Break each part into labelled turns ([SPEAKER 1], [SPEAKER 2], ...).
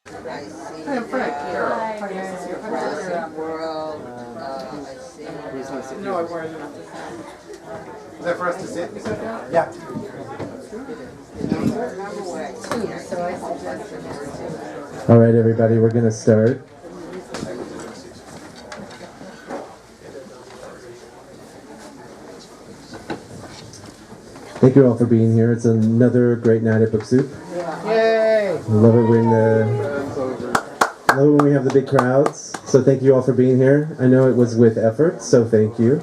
[SPEAKER 1] I see
[SPEAKER 2] Hi, Frank.
[SPEAKER 1] Hi,
[SPEAKER 2] Hi.
[SPEAKER 1] World. I see.
[SPEAKER 2] No, I weren't enough to
[SPEAKER 3] Is that for us to sit?
[SPEAKER 2] Yeah.
[SPEAKER 1] So I suggested this too.
[SPEAKER 4] All right, everybody, we're going to start. Thank you all for being here. It's another great night at Book Soup.
[SPEAKER 2] Yay!
[SPEAKER 4] I love it when we have the big crowds. So thank you all for being here. I know it was with effort, so thank you.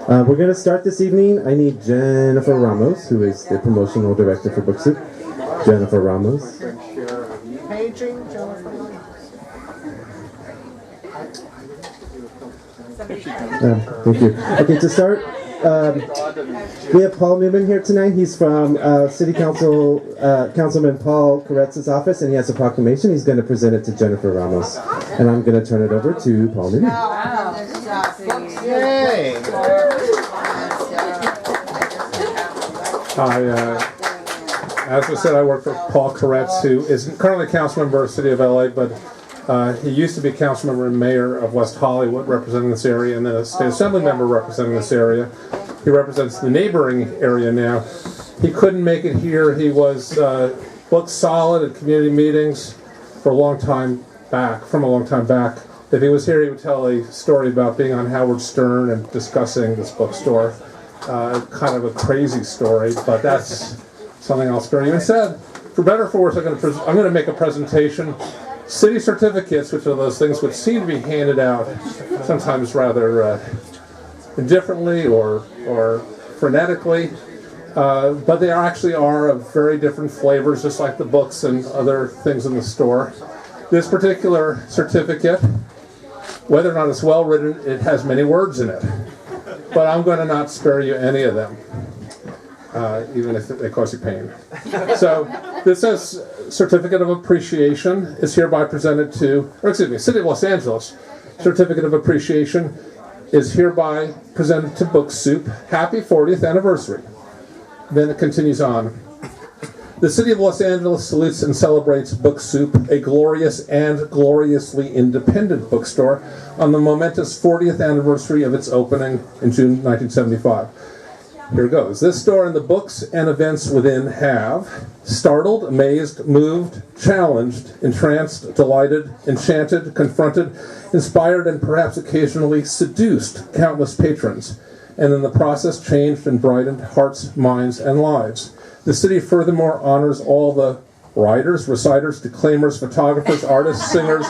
[SPEAKER 4] We're going to start this evening. I need Jennifer Ramos, who is the promotional director for Book Soup. Jennifer Ramos.
[SPEAKER 2] Paging, Jennifer.
[SPEAKER 4] Thank you. Okay, to start, we have Paul Newman here tonight. He's from City Council, Councilman Paul Koretz's office, and he has a proclamation. He's going to present it to Jennifer Ramos. And I'm going to turn it over to Paul Newman.
[SPEAKER 2] Yay!
[SPEAKER 5] As I said, I work for Paul Koretz, who is currently a council member of the City of LA, but he used to be council member and mayor of West Hollywood, representing this area, and then a state assembly member representing this area. He represents the neighboring area now. He couldn't make it here. He was booked solid at community meetings from a long time back. If he was here, he would tell a story about being on Howard Stern and discussing this bookstore. Kind of a crazy story, but that's something I'll spare you. Instead, for better or for worse, I'm going to make a presentation. City certificates, which are those things which seem to be handed out sometimes rather indifferently or frenetically, but they actually are of very different flavors, just like the books and other things in the store. This particular certificate, whether or not it's well written, it has many words in it, but I'm going to not spare you any of them. Even if they cause you pain. So this says Certificate of Appreciation is hereby presented to, City of Los Angeles. Certificate of Appreciation is hereby presented to Book Soup. Happy 40th anniversary. Then it continues on. The City of Los Angeles salutes and celebrates Book Soup, a glorious and gloriously independent bookstore, on the momentous 40th anniversary of its opening in June 1975. Here goes. This store and the books and events within have startled, amazed, moved, challenged, entranced, delighted, enchanted, confronted, inspired, and perhaps occasionally seduced countless patrons, and in the process changed and brightened hearts, minds, and lives. The city furthermore honors all the writers, reciters, declaimers, photographers, artists, singers,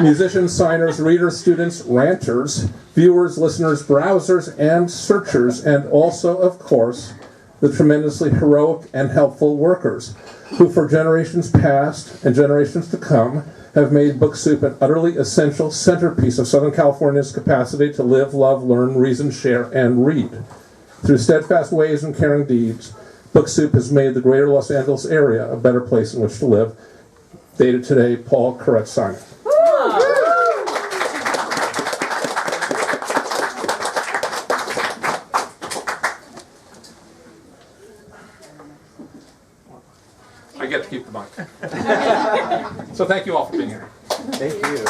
[SPEAKER 5] musicians, signers, readers, students, ranters, viewers, listeners, browsers, and searchers, and also, of course, the tremendously heroic and helpful workers who for generations past and generations to come have made Book Soup an utterly essential centerpiece of Southern California's capacity to live, love, learn, reason, share, and read. Through steadfast ways and caring deeds, Book Soup has made the greater Los Angeles area a better place in which to live. Dated today, Paul Koretz signing. I get to keep the mic. So thank you all for being here.
[SPEAKER 4] Thank you.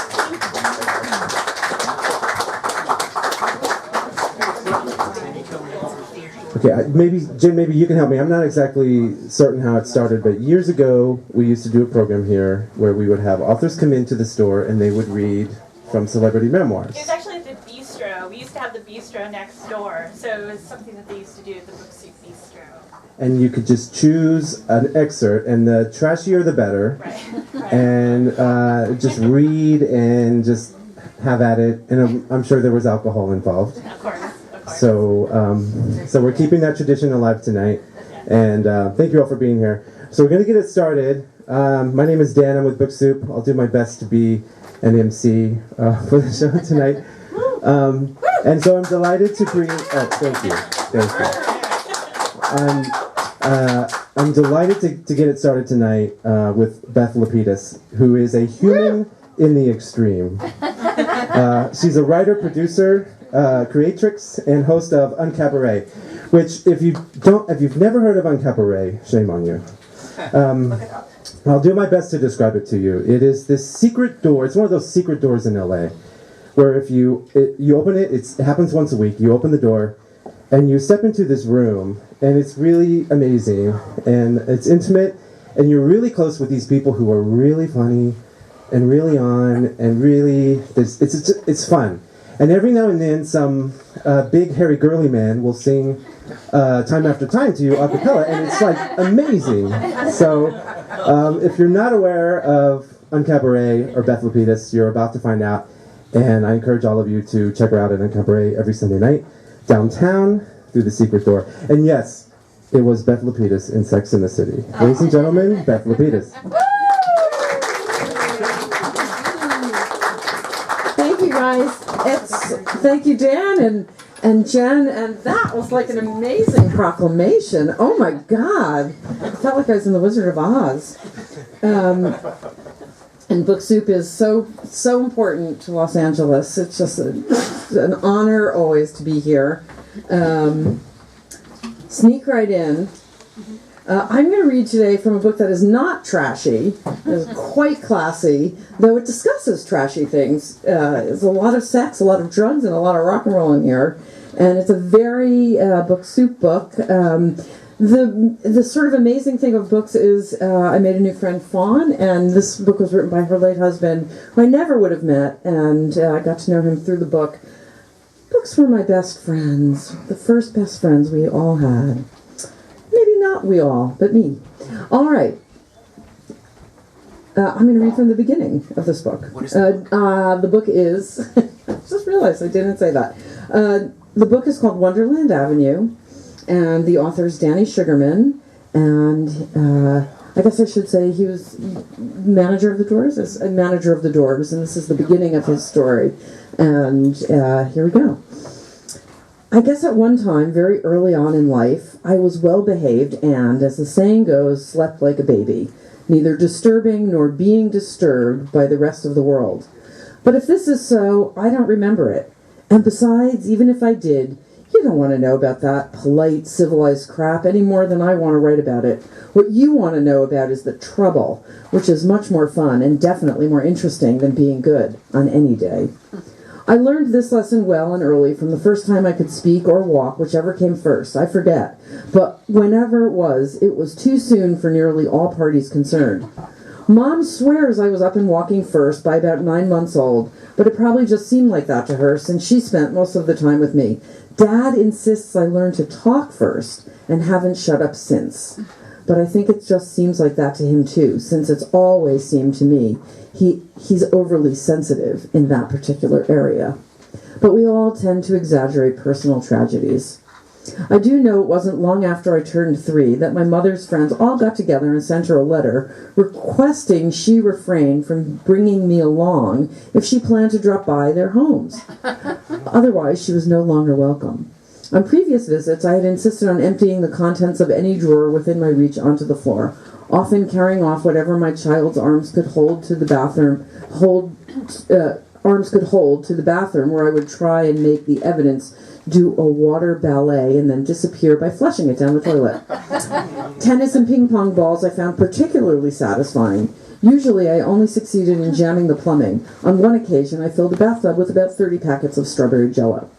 [SPEAKER 4] Okay, Jim, maybe you can help me. I'm not exactly certain how it started, but years ago we used to do a program here where we would have authors come into the store and they would read from celebrity memoirs.
[SPEAKER 6] It was actually at the bistro. We used to have the bistro next door, so it was something that they used to do at the Book Soup Bistro.
[SPEAKER 4] And you could just choose an excerpt, and the trashier the better,
[SPEAKER 6] Right.
[SPEAKER 4] and just read and just have at it. And I'm sure there was alcohol involved.
[SPEAKER 6] Of course.
[SPEAKER 4] So we're keeping that tradition alive tonight, and thank you all for being here. So we're going to get it started. My name is Dan. I'm with Book Soup. I'll do my best to be an MC for the show tonight. And so I'm delighted to bring. Oh, thank you. I'm delighted to get it started tonight with Beth Lapidus, who is a human in the extreme. She's a writer, producer, creatrix, and host of Uncabaret, which if you've never heard of Uncabaret, shame on you. I'll do my best to describe it to you. It is this secret door. It's one of those secret doors in LA, where if you open it, it happens once a week. You open the door, and you step into this room, and it's really amazing, and it's intimate, and you're really close with these people who are really funny, and really on, and really, it's fun. And every now and then, some big, hairy, girly man will sing time after time to you a cappella, and it's like amazing. So, if you're not aware of Uncabaret or Beth Lapidus, you're about to find out, and I encourage all of you to check her out at Uncabaret every Sunday night, downtown, through the secret door. And yes, it was Beth Lapidus in Sex and the City. Ladies and gentlemen, Beth Lapidus.
[SPEAKER 7] Thank you, guys. Thank you, Dan and Jen, and that was like an amazing proclamation. Oh my God, I felt like I was in the Wizard of Oz. And Book Soup is so important to Los Angeles. It's just an honor always to be here. Sneak right in. I'm going to read today from a book that is not trashy. It's quite classy, though it discusses trashy things. There's a lot of sex, a lot of drugs, and a lot of rock and roll in here. And it's a very Book Soup book. The sort of amazing thing of books is I made a new friend, Fawn, and this book was written by her late husband, who I never would have met, and I got to know him through the book. Books were my best friends, the first best friends we all had. Maybe not we all, but me. All right. I'm going to read from the beginning of this book. What is the book? The book is... I just realized I didn't say that. The book is called Wonderland Avenue, and the author is Danny Sugarman, and I guess I should say he was manager of the Doors, and this is the beginning of his story. And here we go. I guess at one time, very early on in life, I was well behaved and, as the saying goes, slept like a baby, neither disturbing nor being disturbed by the rest of the world. But if this is so, I don't remember it. And besides, even if I did, you don't want to know about that polite, civilized crap any more than I want to write about it. What you want to know about is the trouble, which is much more fun and definitely more interesting than being good on any day. I learned this lesson well and early from the first time I could speak or walk, whichever came first. I forget. But whenever it was too soon for nearly all parties concerned. Mom swears I was up and walking first by about 9 months old, but it probably just seemed like that to her since she spent most of the time with me. Dad insists I learn to talk first and haven't shut up since. But I think it just seems like that to him too, since it's always seemed to me he's overly sensitive in that particular area. But we all tend to exaggerate personal tragedies. I do know it wasn't long after I turned 3 that my mother's friends all got together and sent her a letter requesting she refrain from bringing me along if she planned to drop by their homes. Otherwise, she was no longer welcome. On previous visits, I had insisted on emptying the contents of any drawer within my reach onto the floor, often carrying off whatever my child's arms could hold to the bathroom, where I would try and make the evidence do a water ballet and then disappear by flushing it down the toilet. Tennis and ping pong balls I found particularly satisfying. Usually I only succeeded in jamming the plumbing. On one occasion I filled a bathtub with about 30 packets of strawberry jello.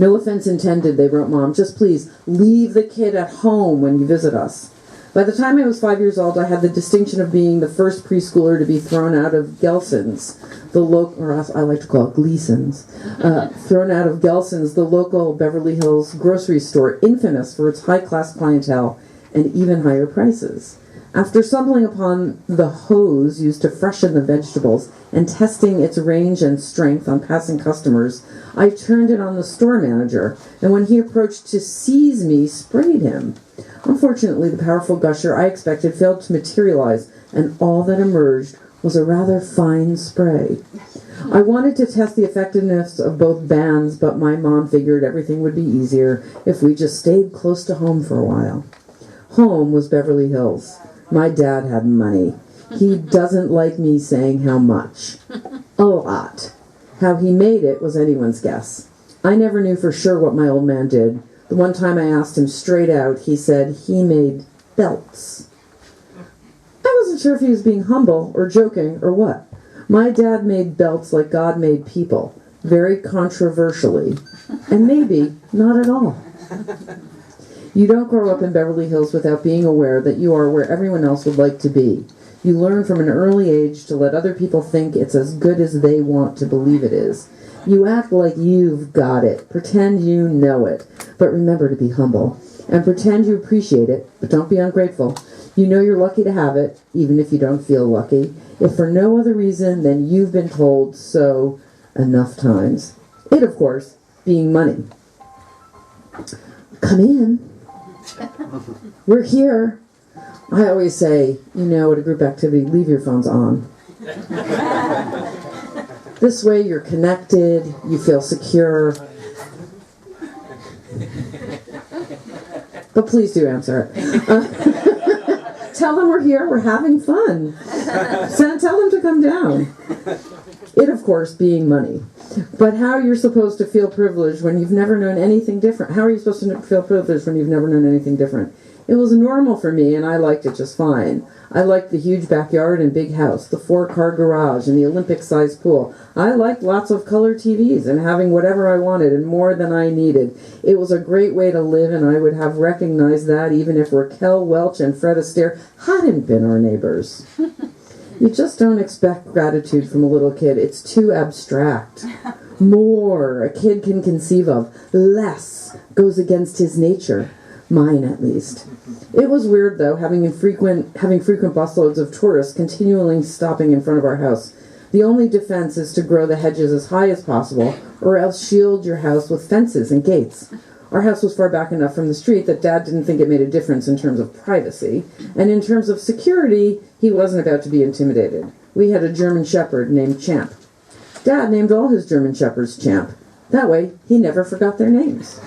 [SPEAKER 7] No offense intended, they wrote Mom. Just please leave the kid at home when you visit us. By the time I was 5 years old, I had the distinction of being the first preschooler to be thrown out of Gelson's, or I like to call it Gleason's, thrown out of Gelson's, the local Beverly Hills grocery store, infamous for its high-class clientele and even higher prices. After stumbling upon the hose used to freshen the vegetables and testing its range and strength on passing customers, I turned it on the store manager, and when he approached to seize me, sprayed him. Unfortunately, the powerful gusher I expected failed to materialize, and all that emerged was a rather fine spray. I wanted to test the effectiveness of both bans, but my mom figured everything would be easier if we just stayed close to home for a while. Home was Beverly Hills. My dad had money. He doesn't like me saying how much. A lot. How he made it was anyone's guess. I never knew for sure what my old man did. The one time I asked him straight out, he said he made belts. I wasn't sure if he was being humble or joking or what. My dad made belts like God made people, very controversially, and maybe not at all. You don't grow up in Beverly Hills without being aware that you are where everyone else would like to be. You learn from an early age to let other people think it's as good as they want to believe it is. You act like you've got it, pretend you know it, but remember to be humble. And pretend you appreciate it, but don't be ungrateful. You know you're lucky to have it, even if you don't feel lucky, if for no other reason than you've been told so enough times. It, of course, being money. Come in. We're here. I always say, at a group activity, leave your phones on. This way you're connected, you feel secure. But please do answer it. Tell them we're here, we're having fun. Tell them to come down. It, of course, being money. But how you're supposed to feel privileged when you've never known anything different? How are you supposed to feel privileged when you've never known anything different? It was normal for me, and I liked it just fine. I liked the huge backyard and big house, the 4-car garage, and the Olympic-sized pool. I liked lots of color TVs and having whatever I wanted and more than I needed. It was a great way to live, and I would have recognized that even if Raquel Welch and Fred Astaire hadn't been our neighbors. You just don't expect gratitude from a little kid. It's too abstract. More a kid can conceive of. Less goes against his nature. Mine, at least. It was weird, though, having frequent busloads of tourists continually stopping in front of our house. The only defense is to grow the hedges as high as possible, or else shield your house with fences and gates. Our house was far back enough from the street that Dad didn't think it made a difference in terms of privacy, and in terms of security, he wasn't about to be intimidated. We had a German Shepherd named Champ. Dad named all his German Shepherds Champ. That way, he never forgot their names.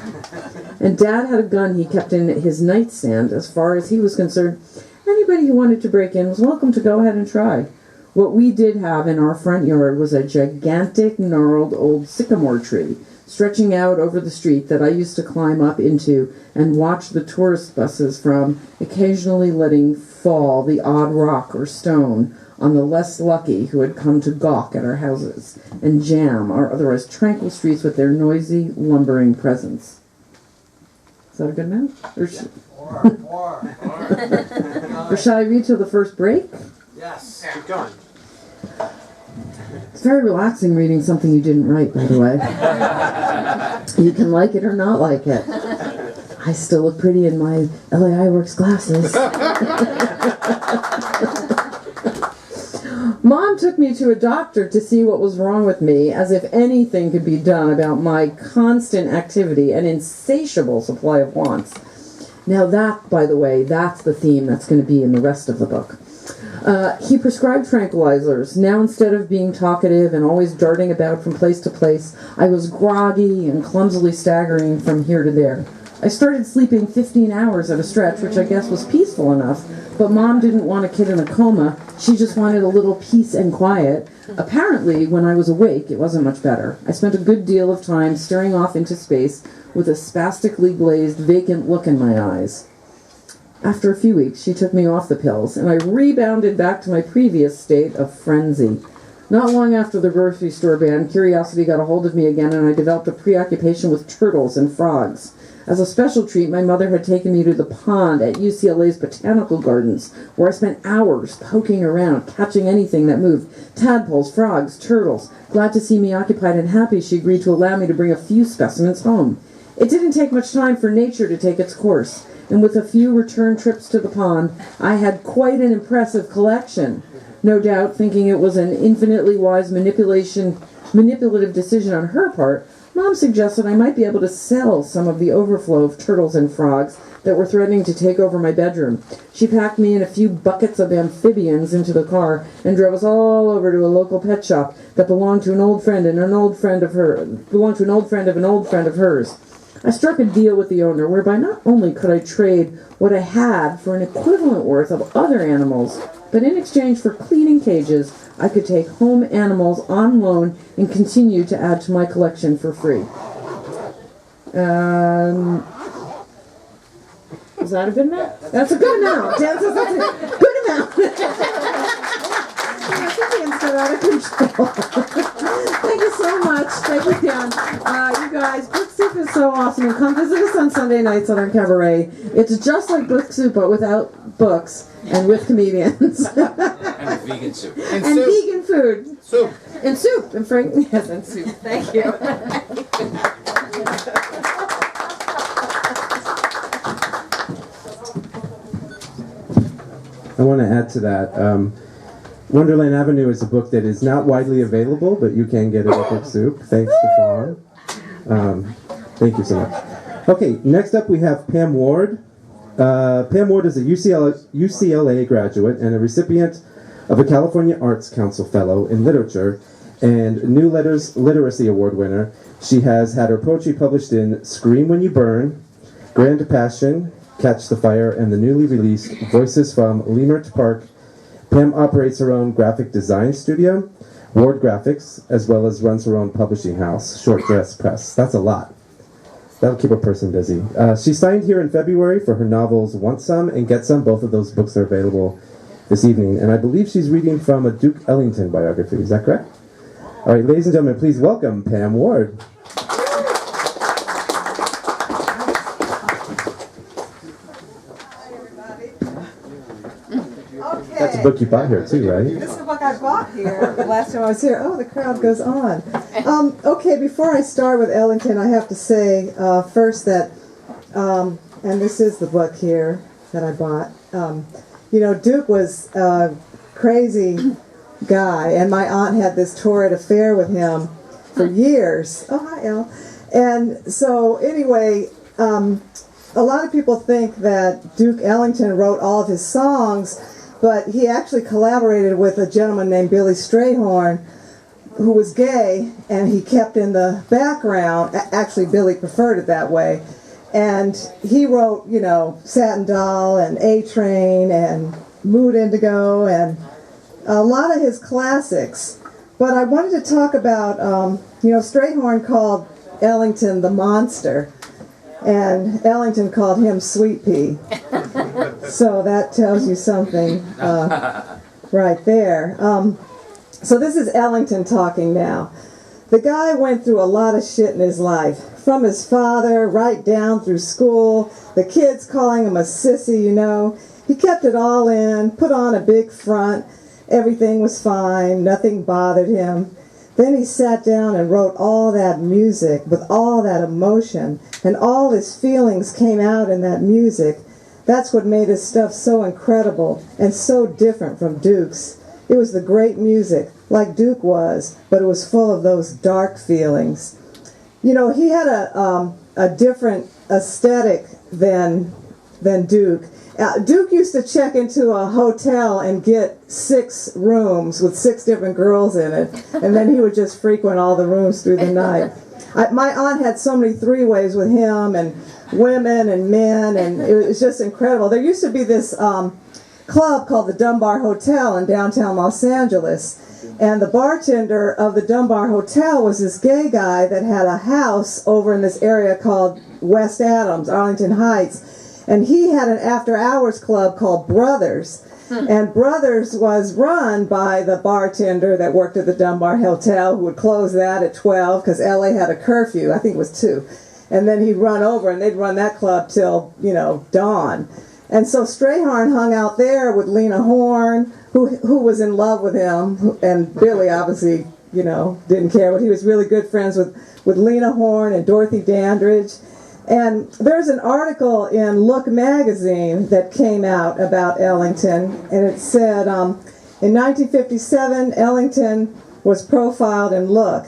[SPEAKER 7] And Dad had a gun he kept in his nightstand. As far as he was concerned, anybody who wanted to break in was welcome to go ahead and try. What we did have in our front yard was a gigantic, gnarled old sycamore tree stretching out over the street that I used to climb up into and watch the tourist buses from, occasionally letting fall the odd rock or stone on the less lucky who had come to gawk at our houses and jam our otherwise tranquil streets with their noisy, lumbering presence. Is that a good amount? Or shall I read till the first break?
[SPEAKER 3] Yes. Keep going.
[SPEAKER 7] It's very relaxing reading something you didn't write, by the way. You can like it or not like it. I still look pretty in my LAI Works glasses. Mom took me to a doctor to see what was wrong with me, as if anything could be done about my constant activity and insatiable supply of wants. Now that, by the way, that's the theme that's going to be in the rest of the book. He prescribed tranquilizers. Now, instead of being talkative and always darting about from place to place, I was groggy and clumsily staggering from here to there. I started sleeping 15 hours at a stretch, which I guess was peaceful enough, but Mom didn't want a kid in a coma. She just wanted a little peace and quiet. Apparently, when I was awake, it wasn't much better. I spent a good deal of time staring off into space with a spastically glazed, vacant look in my eyes. After a few weeks, she took me off the pills, and I rebounded back to my previous state of frenzy. Not long after the grocery store ban, curiosity got a hold of me again, and I developed a preoccupation with turtles and frogs. As a special treat, my mother had taken me to the pond at UCLA's Botanical Gardens, where I spent hours poking around, catching anything that moved. Tadpoles, frogs, turtles. Glad to see me occupied and happy, she agreed to allow me to bring a few specimens home. It didn't take much time for nature to take its course, and with a few return trips to the pond, I had quite an impressive collection. No doubt, thinking it was an infinitely wise manipulative decision on her part, Mom suggested I might be able to sell some of the overflow of turtles and frogs that were threatening to take over my bedroom. She packed me and a few buckets of amphibians into the car and drove us all over to a local pet shop that belonged to an old friend of an old friend of hers. I struck a deal with the owner whereby not only could I trade what I had for an equivalent worth of other animals, but in exchange for cleaning cages, I could take home animals on loan and continue to add to my collection for free. Is that a good amount? That's a good amount. Dan says that's a good amount. Things got out of control. Thank you so much. Thank you, Dan. You guys, Book Soup is so awesome. And come visit us on Sunday nights at our cabaret. It's just like Book Soup, but without books and with comedians.
[SPEAKER 8] And vegan soup.
[SPEAKER 7] And vegan food.
[SPEAKER 2] Soup.
[SPEAKER 7] And soup. And Frank, yes, and soup. Thank you.
[SPEAKER 4] I want to add to that. Wonderland Avenue is a book that is not widely available, but you can get it at Book Soup. Thanks to Fawn. Thank you so much. Okay, next up we have Pam Ward. Pam Ward is a UCLA graduate and a recipient of a California Arts Council Fellow in Literature and New Letters Literacy Award winner. She has had her poetry published in Scream When You Burn, Grand Passion, Catch the Fire, and the newly released Voices from Leimert Park. Pam operates her own graphic design studio, Ward Graphics, as well as runs her own publishing house, Short Dress Press. That's a lot. That'll keep a person busy. She signed here in February for her novels Want Some and Get Some. Both of those books are available this evening. And I believe she's reading from a Duke Ellington biography. Is that correct? All right, ladies and gentlemen, please welcome Pam Ward. That's a book you bought here too, right?
[SPEAKER 9] This is the book I bought here the last time I was here. Oh, the crowd goes on. Okay, before I start with Ellington, I have to say first that, and this is the book here that I bought. Duke was a crazy guy, and my aunt had this torrid affair with him for years. Oh, hi, Elle. And so, anyway, a lot of people think that Duke Ellington wrote all of his songs, but he actually collaborated with a gentleman named Billy Strayhorn, who was gay, and he kept in the background. Actually, Billy preferred it that way. And he wrote, Satin Doll and A-Train and Mood Indigo and a lot of his classics. But I wanted to talk about, Strayhorn called Ellington the monster, and Ellington called him Sweet Pea. So that tells you something right there. So this is Ellington talking now. The guy went through a lot of shit in his life, from his father right down through school, the kids calling him a sissy, He kept it all in, put on a big front, everything was fine, nothing bothered him. Then he sat down and wrote all that music with all that emotion, and all his feelings came out in that music. That's what made his stuff so incredible and so different from Duke's. It was the great music, like Duke was, but it was full of those dark feelings. He had a different aesthetic than Duke. Duke used to check into a hotel and get 6 rooms with 6 different girls in it, and then he would just frequent all the rooms through the night. My aunt had so many three-ways with him and women and men, and it was just incredible. There used to be this club called the Dunbar Hotel in downtown Los Angeles, and the bartender of the Dunbar Hotel was this gay guy that had a house over in this area called West Adams, Arlington Heights. And he had an after-hours club called Brothers. And Brothers was run by the bartender that worked at the Dunbar Hotel, who would close that at 12 because LA had a curfew. I think it was 2. And then he'd run over, and they'd run that club till, dawn. And so Strayhorn hung out there with Lena Horne, who was in love with him. And Billy obviously, didn't care. But he was really good friends with Lena Horne and Dorothy Dandridge. And there's an article in Look magazine that came out about Ellington, and it said, in 1957, Ellington was profiled in Look.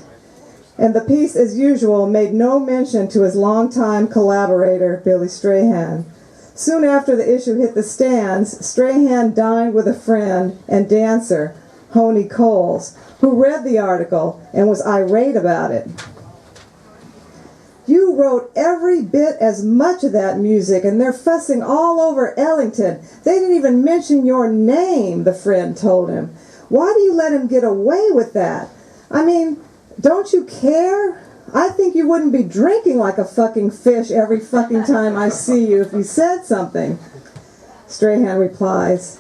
[SPEAKER 9] And the piece, as usual, made no mention to his longtime collaborator, Billy Strahan. Soon after the issue hit the stands, Strahan dined with a friend and dancer, Honey Coles, who read the article and was irate about it. You wrote every bit as much of that music, and they're fussing all over Ellington. They didn't even mention your name, the friend told him. Why do you let him get away with that? I mean, don't you care? I think you wouldn't be drinking like a fucking fish every fucking time I see you if you said something. Strahan replies,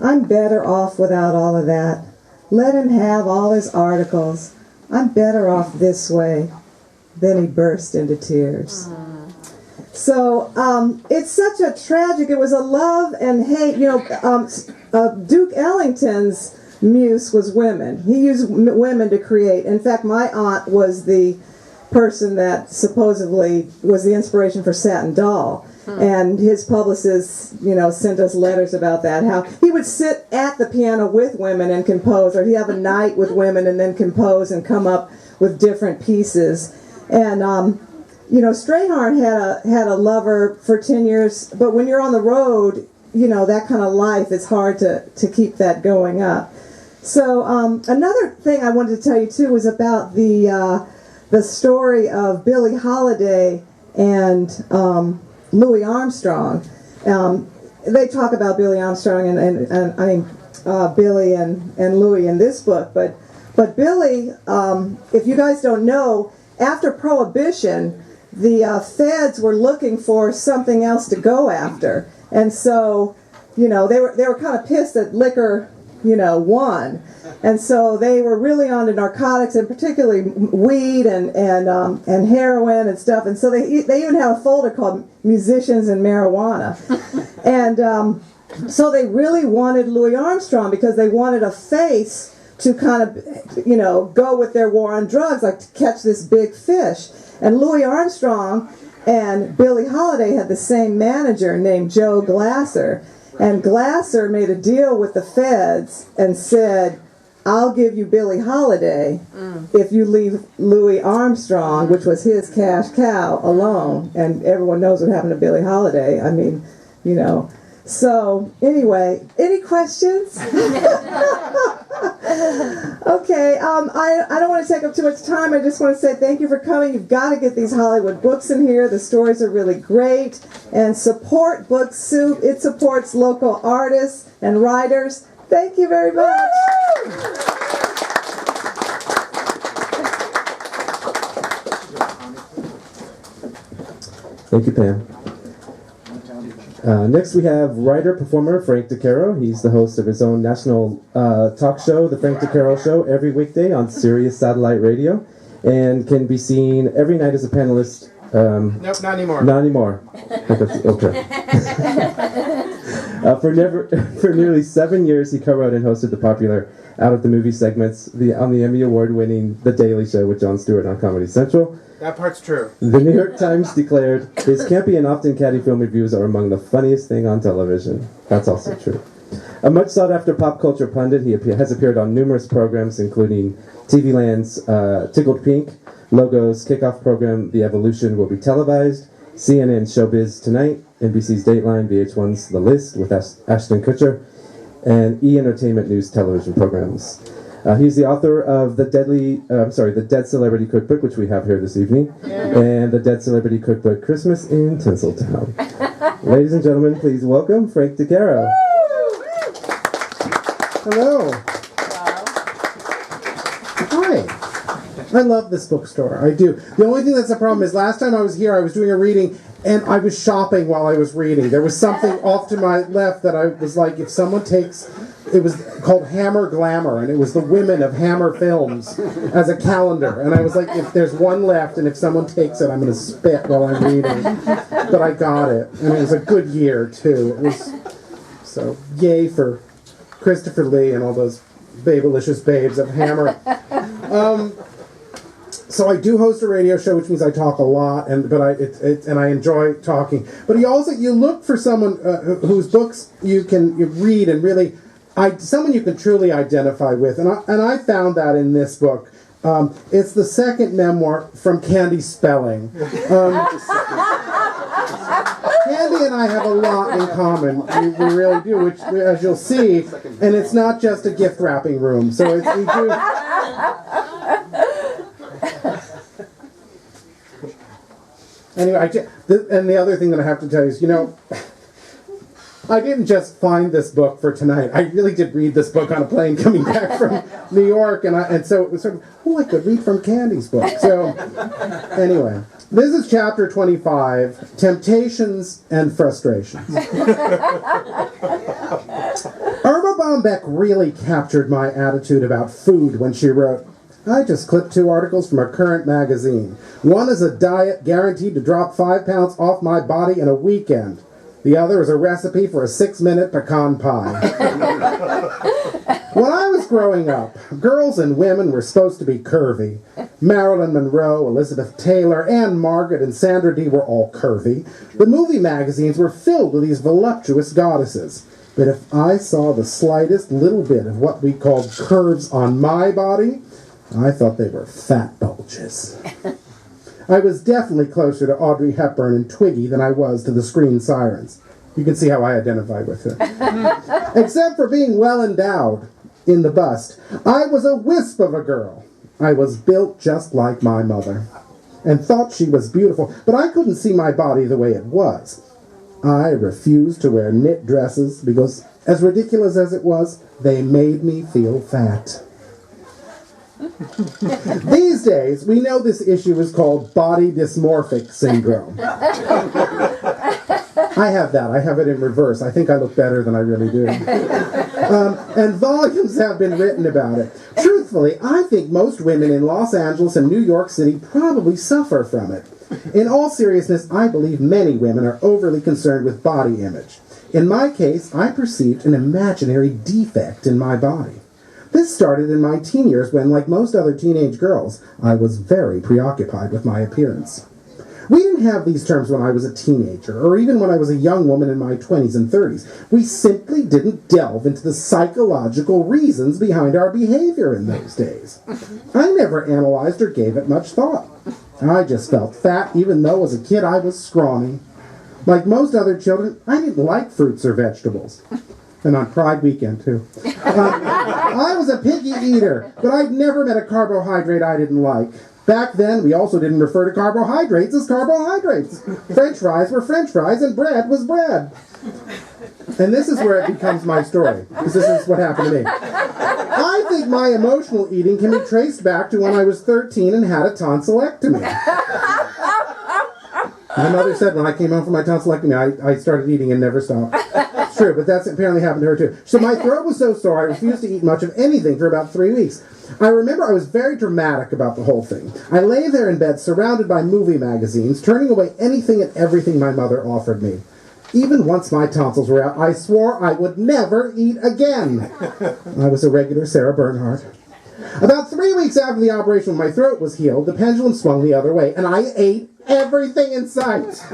[SPEAKER 9] I'm better off without all of that. Let him have all his articles. I'm better off this way. Then he burst into tears. So it's such a tragic, it was a love and hate. Duke Ellington's muse was women. He used women to create. In fact, my aunt was the person that supposedly was the inspiration for Satin Doll. And his publicist, sent us letters about that, how he would sit at the piano with women and compose, or he'd have a night with women and then compose and come up with different pieces. And, Strayhorn had a lover for 10 years, but when you're on the road, that kind of life, it's hard to keep that going up. So another thing I wanted to tell you, too, was about the story of Billie Holiday and Louis Armstrong. They talk about Billie Armstrong and Billie and Louis in this book, but Billie, if you guys don't know, after Prohibition, the feds were looking for something else to go after, and so they were kind of pissed that liquor won, and so they were really on to narcotics, and particularly weed and heroin and stuff, and so they even have a folder called Musicians and Marijuana. And so they really wanted Louis Armstrong because they wanted a face to kind of go with their war on drugs, like to catch this big fish. And Louis Armstrong and Billie Holiday had the same manager named Joe Glasser. And Glasser made a deal with the feds and said, I'll give you Billie Holiday if you leave Louis Armstrong, which was his cash cow, alone. And everyone knows what happened to Billie Holiday. I mean, So, anyway, any questions? Okay, I don't want to take up too much time. I just want to say thank you for coming. You've got to get these Hollywood books in here. The stories are really great. And support Book Soup. It supports local artists and writers. Thank you very much.
[SPEAKER 4] Thank you, Pam. Next we have writer-performer Frank DeCaro. He's the host of his own national talk show, The Frank DeCaro Show, every weekday on Sirius Satellite Radio, and can be seen every night as a panelist.
[SPEAKER 2] Nope, not anymore.
[SPEAKER 4] Not anymore. Okay. For nearly 7 years, he co-wrote and hosted the popular Out of the Movie segments on the Emmy Award-winning The Daily Show with Jon Stewart on Comedy Central.
[SPEAKER 2] That part's true.
[SPEAKER 4] The New York Times declared his campy and often catty film reviews are among the funniest thing on television. That's also true. A much sought-after pop culture pundit, he has appeared on numerous programs, including TV Land's Tickled Pink, Logo's kickoff program, The Evolution, will be televised, CNN's Showbiz Tonight, NBC's Dateline, VH1's The List with Ashton Kutcher, and E! Entertainment News television programs. He's the author of the Dead Celebrity Cookbook, which we have here this evening, and the Dead Celebrity Cookbook, Christmas in Tinseltown. Ladies and gentlemen, please welcome Frank DeCaro.
[SPEAKER 2] Hello. Hi. I love this bookstore. I do. The only thing that's a problem is last time I was here, I was doing a reading, and I was shopping while I was reading. There was something off to my left that I was like, if someone takes... It was called Hammer Glamour, and it was the women of Hammer Films as a calendar. And I was like, if there's one left, and if someone takes it, I'm going to spit while I'm reading. But I got it, and it was a good year, too. It was so, yay for Christopher Lee and all those babylicious babes of Hammer. So I do host a radio show, which means I talk a lot, and I enjoy talking. But you look for someone whose books you read and really... someone you can truly identify with, and I found that in this book. It's the second memoir from Candy Spelling. Candy and I have a lot in common. We really do, which, as you'll see, and it's not just a gift wrapping room. So we do. Anyway, and the other thing that I have to tell you is, I didn't just find this book for tonight. I really did read this book on a plane coming back from New York, and so it was sort of, I could read from Candy's book. So, anyway, this is chapter 25, Temptations and Frustrations. Irma Bombeck really captured my attitude about food when she wrote, I just clipped 2 articles from a current magazine. One is a diet guaranteed to drop 5 pounds off my body in a weekend. The other is a recipe for a 6-minute pecan pie. When I was growing up, girls and women were supposed to be curvy. Marilyn Monroe, Elizabeth Taylor, Anne Margaret, and Sandra Dee were all curvy. The movie magazines were filled with these voluptuous goddesses. But if I saw the slightest little bit of what we called curves on my body, I thought they were fat bulges. I was definitely closer to Audrey Hepburn and Twiggy than I was to the screen sirens. You can see how I identified with her. Except for being well endowed in the bust, I was a wisp of a girl. I was built just like my mother and thought she was beautiful, but I couldn't see my body the way it was. I refused to wear knit dresses because, as ridiculous as it was, they made me feel fat. These days, we know this issue is called body dysmorphic syndrome. I have that. I have it in reverse. I think I look better than I really do. And volumes have been written about it. Truthfully, I think most women in Los Angeles and New York City probably suffer from it. In all seriousness, I believe many women are overly concerned with body image. In my case, I perceived an imaginary defect in my body. This started in my teen years when, like most other teenage girls, I was very preoccupied with my appearance. We didn't have these terms when I was a teenager, or even when I was a young woman in my 20s and 30s. We simply didn't delve into the psychological reasons behind our behavior in those days. I never analyzed or gave it much thought. I just felt fat, even though as a kid I was scrawny. Like most other children, I didn't like fruits or vegetables. And on Pride weekend, too. I was a picky eater, but I'd never met a carbohydrate I didn't like. Back then, we also didn't refer to carbohydrates as carbohydrates. French fries were French fries, and bread was bread. And this is where it becomes my story, because this is what happened to me. I think my emotional eating can be traced back to when I was 13 and had a tonsillectomy. My mother said when I came home from my tonsillectomy, I started eating and never stopped. It's true, but that's apparently happened to her too. So my throat was so sore, I refused to eat much of anything for about 3 weeks. I remember I was very dramatic about the whole thing. I lay there in bed, surrounded by movie magazines, turning away anything and everything my mother offered me. Even once my tonsils were out, I swore I would never eat again. I was a regular Sarah Bernhardt. About 3 weeks after the operation, when my throat was healed, the pendulum swung the other way, and I ate everything in sight.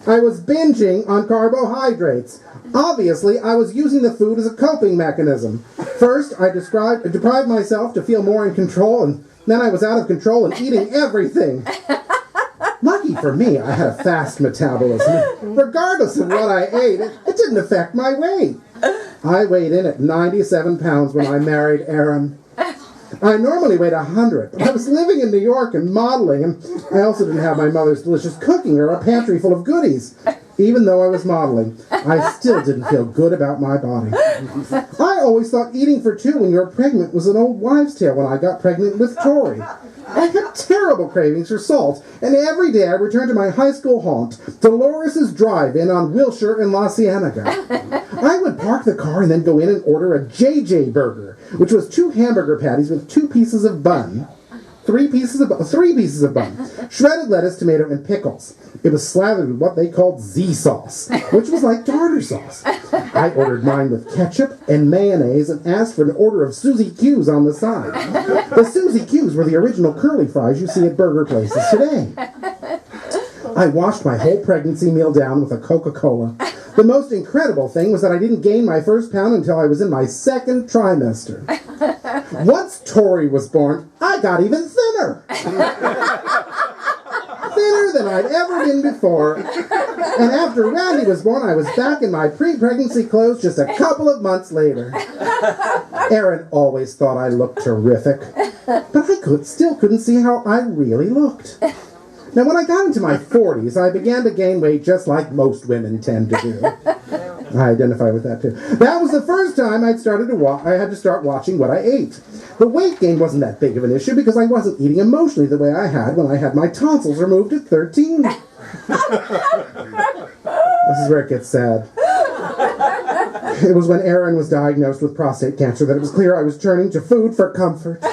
[SPEAKER 2] I was binging on carbohydrates. Obviously, I was using the food as a coping mechanism. First, I deprived myself to feel more in control, and then I was out of control and eating everything. Lucky for me, I had a fast metabolism. Regardless of what I ate, it didn't affect my weight. I weighed in at 97 pounds when I married Aaron. I normally weighed 100, but I was living in New York and modeling, and I also didn't have my mother's delicious cooking or a pantry full of goodies. Even though I was modeling, I still didn't feel good about my body. I always thought eating for two when you're pregnant was an old wives' tale when I got pregnant with Tori. I had terrible cravings for salt, and every day I returned to my high school haunt, Dolores' Drive-In on Wilshire and La Cienega. I would park the car and then go in and order a JJ Burger, which was 2 hamburger patties with 2 pieces of bun. 3 pieces of bun, shredded lettuce, tomato, and pickles. It was slathered with what they called Z sauce, which was like tartar sauce. I ordered mine with ketchup and mayonnaise and asked for an order of Suzy Q's on the side. The Suzy Q's were the original curly fries you see at burger places today. I washed my whole pregnancy meal down with a Coca-Cola. The most incredible thing was that I didn't gain my first pound until I was in my 2nd trimester. Once Tori was born, I got even thinner. Thinner than I'd ever been before. And after Randy was born, I was back in my pre-pregnancy clothes just a couple of months later. Aaron always thought I looked terrific, but I still couldn't see how I really looked. Now, when I got into my 40s, I began to gain weight just like most women tend to do. I identify with that, too. That was the first time I had to start watching what I ate. The weight gain wasn't that big of an issue because I wasn't eating emotionally the way I had when I had my tonsils removed at 13. This is where it gets sad. It was when Aaron was diagnosed with prostate cancer that it was clear I was turning to food for comfort.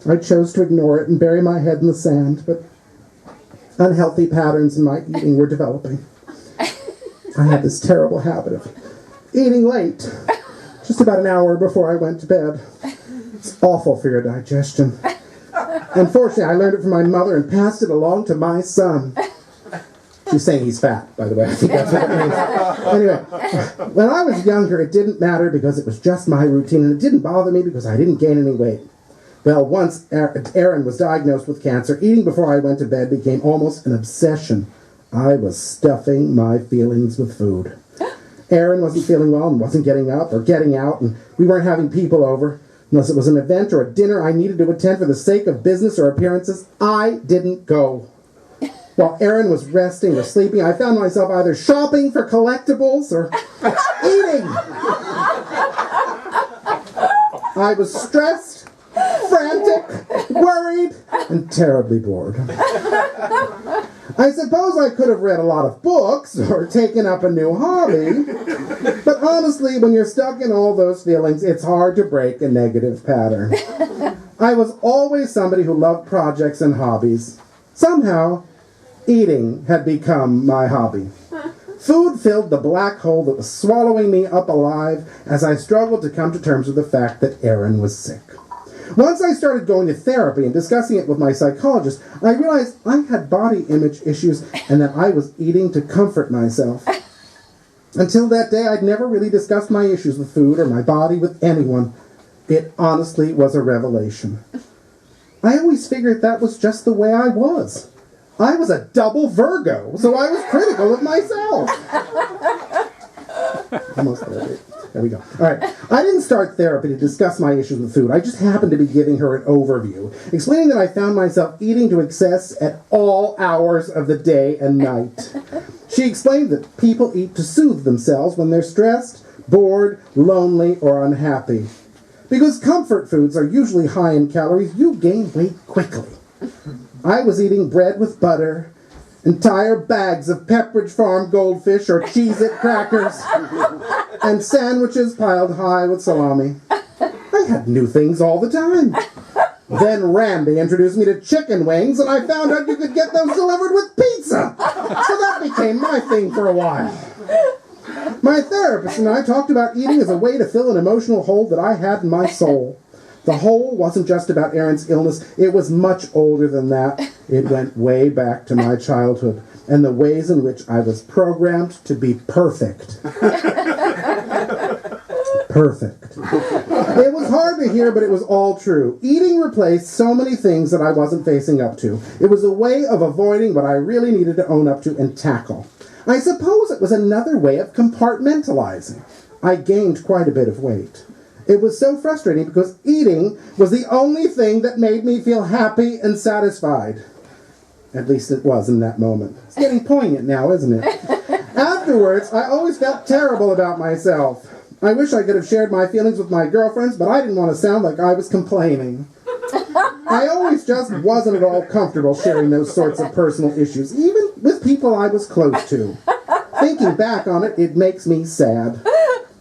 [SPEAKER 2] I chose to ignore it and bury my head in the sand, but unhealthy patterns in my eating were developing. I had this terrible habit of eating late, just about an hour before I went to bed. It's awful for your digestion. Unfortunately, I learned it from my mother and passed it along to my son. She's saying he's fat, by the way. I think that's what it means. Anyway, when I was younger, it didn't matter because it was just my routine, and it didn't bother me because I didn't gain any weight. Well, once Aaron was diagnosed with cancer, eating before I went to bed became almost an obsession. I was stuffing my feelings with food. Aaron wasn't feeling well and wasn't getting up or getting out, and we weren't having people over. Unless it was an event or a dinner I needed to attend for the sake of business or appearances, I didn't go. While Aaron was resting or sleeping, I found myself either shopping for collectibles or eating. I was stressed, frantic, worried, and terribly bored. I suppose I could have read a lot of books or taken up a new hobby, but honestly, when you're stuck in all those feelings, it's hard to break a negative pattern. I was always somebody who loved projects and hobbies. Somehow, eating had become my hobby. Food filled the black hole that was swallowing me up alive as I struggled to come to terms with the fact that Aaron was sick. Once I started going to therapy and discussing it with my psychologist, I realized I had body image issues and that I was eating to comfort myself. Until that day, I'd never really discussed my issues with food or my body with anyone. It honestly was a revelation. I always figured that was just the way I was. I was a double Virgo, so I was critical of myself. Almost there. There we go. All right. I didn't start therapy to discuss my issues with food. I just happened to be giving her an overview, explaining that I found myself eating to excess at all hours of the day and night. She explained that people eat to soothe themselves when they're stressed, bored, lonely, or unhappy. Because comfort foods are usually high in calories, you gain weight quickly. I was eating bread with butter, entire bags of Pepperidge Farm goldfish or Cheez-It crackers, and sandwiches piled high with salami. I had new things all the time. Then Randy introduced me to chicken wings, and I found out you could get those delivered with pizza. So that became my thing for a while. My therapist and I talked about eating as a way to fill an emotional hole that I had in my soul. The hole wasn't just about Aaron's illness. It was much older than that. It went way back to my childhood and the ways in which I was programmed to be perfect. Perfect. It was hard to hear, but it was all true. Eating replaced so many things that I wasn't facing up to. It was a way of avoiding what I really needed to own up to and tackle. I suppose it was another way of compartmentalizing. I gained quite a bit of weight. It was so frustrating because eating was the only thing that made me feel happy and satisfied. At least it was in that moment. It's getting poignant now, isn't it? Afterwards, I always felt terrible about myself. I wish I could have shared my feelings with my girlfriends, but I didn't want to sound like I was complaining. I always just wasn't at all comfortable sharing those sorts of personal issues, even with people I was close to. Thinking back on it, it makes me sad.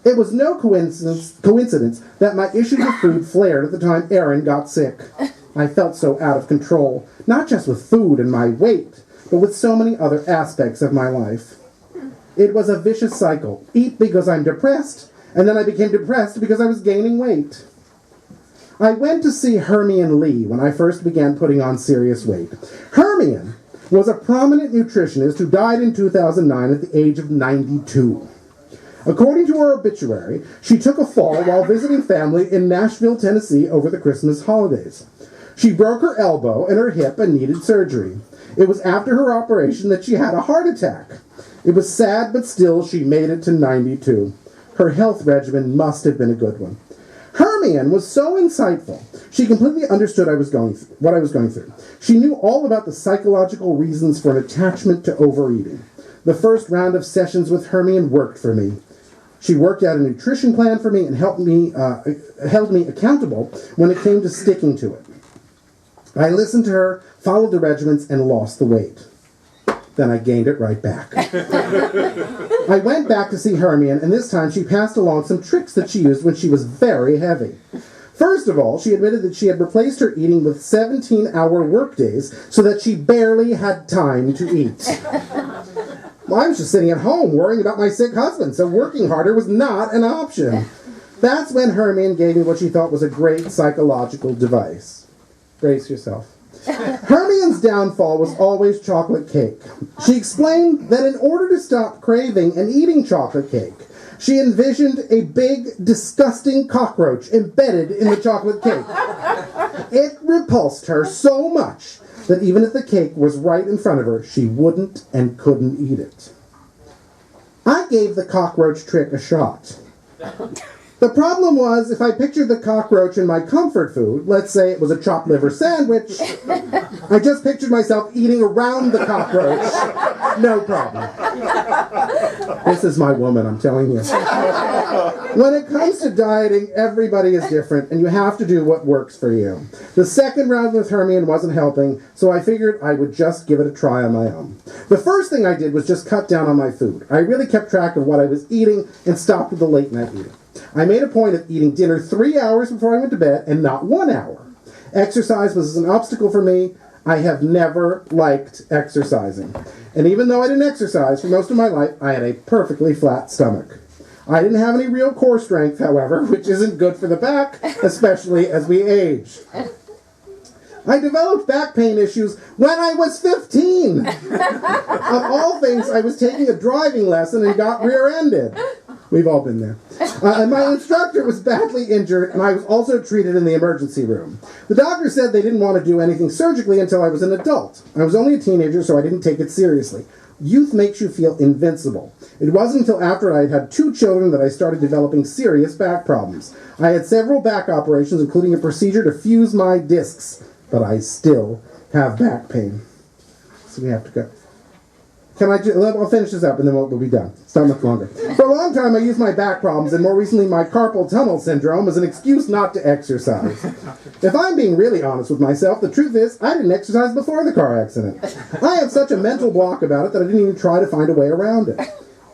[SPEAKER 2] It was no coincidence that my issues with food flared at the time Aaron got sick. I felt so out of control, not just with food and my weight, but with so many other aspects of my life. It was a vicious cycle. Eat because I'm depressed, and then I became depressed because I was gaining weight. I went to see Hermione Lee when I first began putting on serious weight. Hermione was a prominent nutritionist who died in 2009 at the age of 92. According to her obituary, she took a fall while visiting family in Nashville, Tennessee over the Christmas holidays. She broke her elbow and her hip and needed surgery. It was after her operation that she had a heart attack. It was sad, but still she made it to 92. Her health regimen must have been a good one. Hermione was so insightful. She completely understood what I was going through. She knew all about the psychological reasons for an attachment to overeating. The first round of sessions with Hermione worked for me. She worked out a nutrition plan for me and held me accountable when it came to sticking to it. I listened to her, followed the regimens, and lost the weight. then I gained it right back. I went back to see Hermione, and this time she passed along some tricks that she used when she was very heavy. First of all, she admitted that she had replaced her eating with 17-hour workdays so that she barely had time to eat. Well, I was just sitting at home worrying about my sick husband, so working harder was not an option. That's when Hermione gave me what she thought was a great psychological device. Brace yourself. Hermione's downfall was always chocolate cake. She explained that in order to stop craving and eating chocolate cake, she envisioned a big, disgusting cockroach embedded in the chocolate cake. It repulsed her so much that even if the cake was right in front of her, she wouldn't and couldn't eat it. I gave the cockroach trick a shot. The problem was, if I pictured the cockroach in my comfort food, let's say it was a chopped liver sandwich, I just pictured myself eating around the cockroach. No problem. This is my woman, I'm telling you. When it comes to dieting, everybody is different, and you have to do what works for you. The second round with Hermione wasn't helping, so I figured I would just give it a try on my own. The first thing I did was just cut down on my food. I really kept track of what I was eating and stopped with the late night eating. I made a point of eating dinner 3 hours before I went to bed and not 1 hour. Exercise was an obstacle for me. I have never liked exercising. And even though I didn't exercise for most of my life, I had a perfectly flat stomach. I didn't have any real core strength, however, which isn't good for the back, especially as we age. I developed back pain issues when I was 15. Of all things, I was taking a driving lesson and got rear-ended. We've all been there. And my instructor was badly injured, and I was also treated in the emergency room. The doctor said they didn't want to do anything surgically until I was an adult. I was only a teenager, so I didn't take it seriously. Youth makes you feel invincible. It wasn't until after I had had 2 children that I started developing serious back problems. I had several back operations, including a procedure to fuse my discs, but I still have back pain. So we have to go. I'll finish this up and then we'll be done. It's not much longer. For a long time I used my back problems and more recently my carpal tunnel syndrome as an excuse not to exercise. If I'm being really honest with myself, the truth is I didn't exercise before the car accident. I have such a mental block about it that I didn't even try to find a way around it.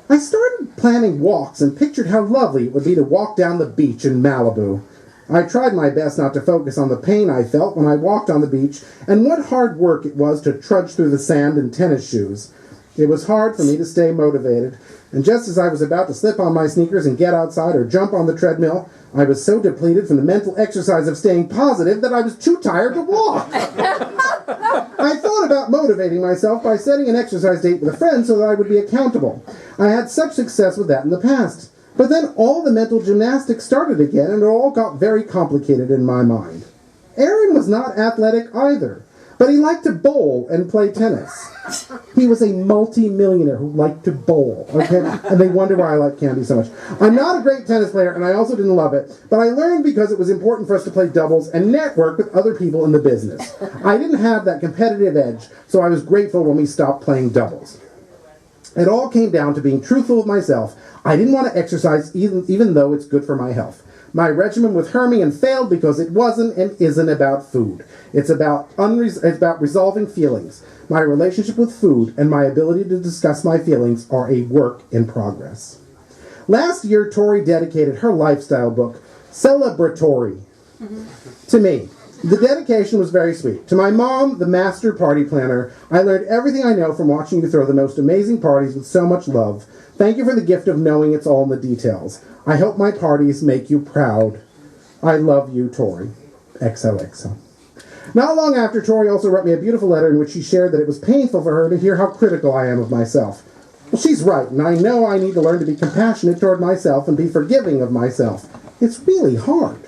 [SPEAKER 2] I started planning walks and pictured how lovely it would be to walk down the beach in Malibu. I tried my best not to focus on the pain I felt when I walked on the beach and what hard work it was to trudge through the sand in tennis shoes. It was hard for me to stay motivated, and just as I was about to slip on my sneakers and get outside or jump on the treadmill, I was so depleted from the mental exercise of staying positive that I was too tired to walk. I thought about motivating myself by setting an exercise date with a friend so that I would be accountable. I had such success with that in the past. But then all the mental gymnastics started again, and it all got very complicated in my mind. Aaron was not athletic either, but he liked to bowl and play tennis. He was a multi-millionaire who liked to bowl, okay? And they wonder why I like candy so much. I'm not a great tennis player, and I also didn't love it, but I learned because it was important for us to play doubles and network with other people in the business. I didn't have that competitive edge, so I was grateful when we stopped playing doubles. It all came down to being truthful with myself. I didn't want to exercise even though it's good for my health. My regimen with Hermione failed because it wasn't and isn't about food. It's about resolving feelings. My relationship with food and my ability to discuss my feelings are a work in progress. Last year, Tori dedicated her lifestyle book, Celebratory, to me. The dedication was very sweet. To my mom, the master party planner, I learned everything I know from watching you throw the most amazing parties with so much love. Thank you for the gift of knowing it's all in the details. I hope my parties make you proud. I love you, Tori. XOXO. Not long after, Tori also wrote me a beautiful letter in which she shared that it was painful for her to hear how critical I am of myself. Well, she's right, and I know I need to learn to be compassionate toward myself and be forgiving of myself. It's really hard.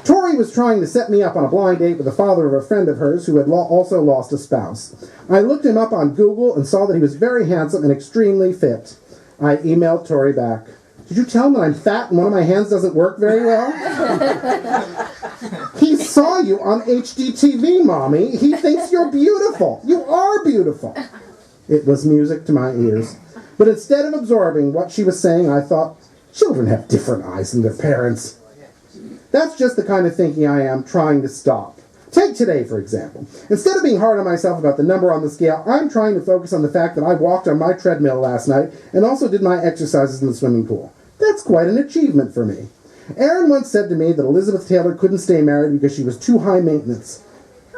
[SPEAKER 2] Tori was trying to set me up on a blind date with the father of a friend of hers who had also lost a spouse. I looked him up on Google and saw that he was very handsome and extremely fit. I emailed Tori back. Did you tell him that I'm fat and one of my hands doesn't work very well? He saw you on HGTV, Mommy. He thinks you're beautiful. You are beautiful. It was music to my ears. But instead of absorbing what she was saying, I thought, children have different eyes than their parents. That's just the kind of thinking I am trying to stop. Take today, for example. Instead of being hard on myself about the number on the scale, I'm trying to focus on the fact that I walked on my treadmill last night and also did my exercises in the swimming pool. That's quite an achievement for me. Aaron once said to me that Elizabeth Taylor couldn't stay married because she was too high maintenance.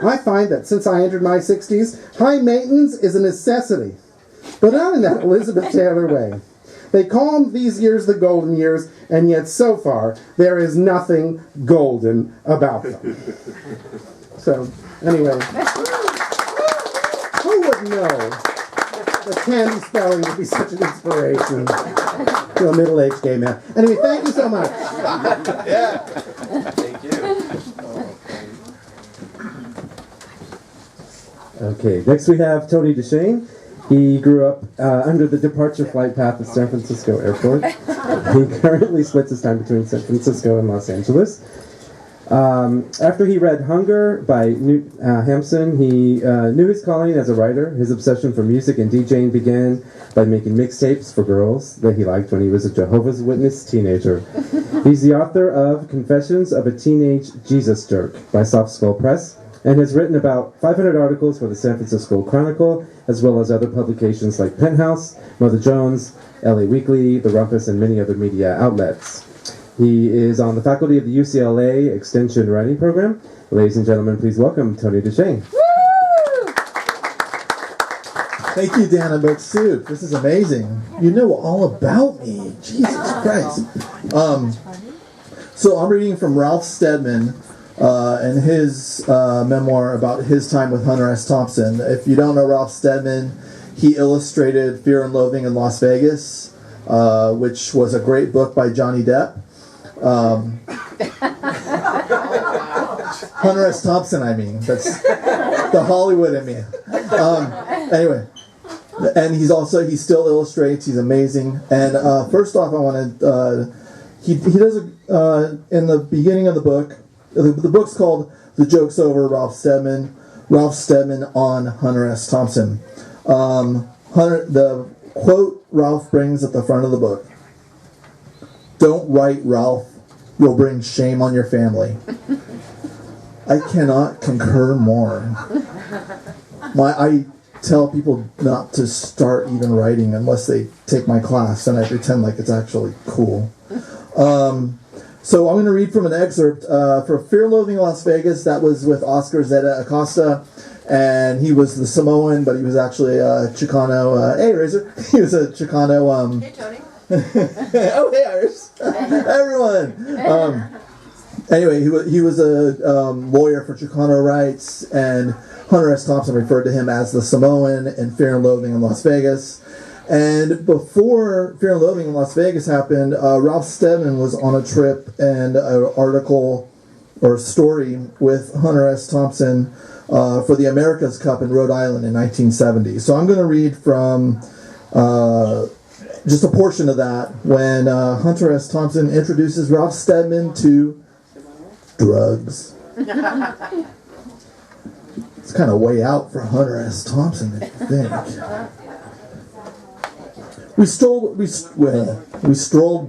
[SPEAKER 2] I find that since I entered my 60s, high maintenance is a necessity. But not in that Elizabeth Taylor way. They call these years the golden years, and yet so far, there is nothing golden about them. So, anyway, who would know that candy spelling would be such an inspiration to a middle-aged gay man? Anyway, thank you so much.
[SPEAKER 8] Yeah. Thank you.
[SPEAKER 4] Okay, next we have Tony DeShane. He grew up under the departure flight path of San Francisco Airport. He currently splits his time between San Francisco and Los Angeles. After he read Hunger by Knut Hamsun, he knew his calling as a writer. His obsession for music and DJing began by making mixtapes for girls that he liked when he was a Jehovah's Witness teenager. He's the author of Confessions of a Teenage Jesus Jerk by Soft Skull Press, and has written about 500 articles for the San Francisco Chronicle, as well as other publications like Penthouse, Mother Jones, LA Weekly, The Rumpus, and many other media outlets. He is on the faculty of the UCLA Extension Writing Program. Ladies and gentlemen, please welcome Tony DeShane.
[SPEAKER 10] Thank you, Dana Book Soup. This is amazing. You know all about me. Jesus Christ. So I'm reading from Ralph Steadman, and his memoir about his time with Hunter S. Thompson. If you don't know Ralph Steadman, he illustrated Fear and Loathing in Las Vegas, which was a great book by Johnny Depp. Hunter S. Thompson, I mean. That's the Hollywood in me. Anyway. And he still illustrates. He's amazing. And first off, I want to, he does, in the beginning of the book, the book's called The Joke's Over, Ralph Steadman on Hunter S. Thompson. The quote Ralph brings at the front of the book: "Don't write, Ralph. You'll bring shame on your family." I cannot concur more. I tell people not to start even writing unless they take my class, and I pretend like it's actually cool. So I'm going to read from an excerpt for Fear and Loathing in Las Vegas. That was with Oscar Zeta Acosta, and he was the Samoan, but he was actually a Chicano. Hey, Razor. He was a Chicano.
[SPEAKER 1] Hey, Tony.
[SPEAKER 10] Oh, hey, Iris. Everyone. Anyway, he was a lawyer for Chicano rights, and Hunter S. Thompson referred to him as the Samoan in Fear and Loathing in Las Vegas. And before Fear and Loathing in Las Vegas happened, Ralph Steadman was on a trip and an article or story with Hunter S. Thompson for the America's Cup in Rhode Island in 1970. So I'm going to read from just a portion of that when Hunter S. Thompson introduces Ralph Steadman to drugs. It's kind of way out for Hunter S. Thompson, if you think. We strolled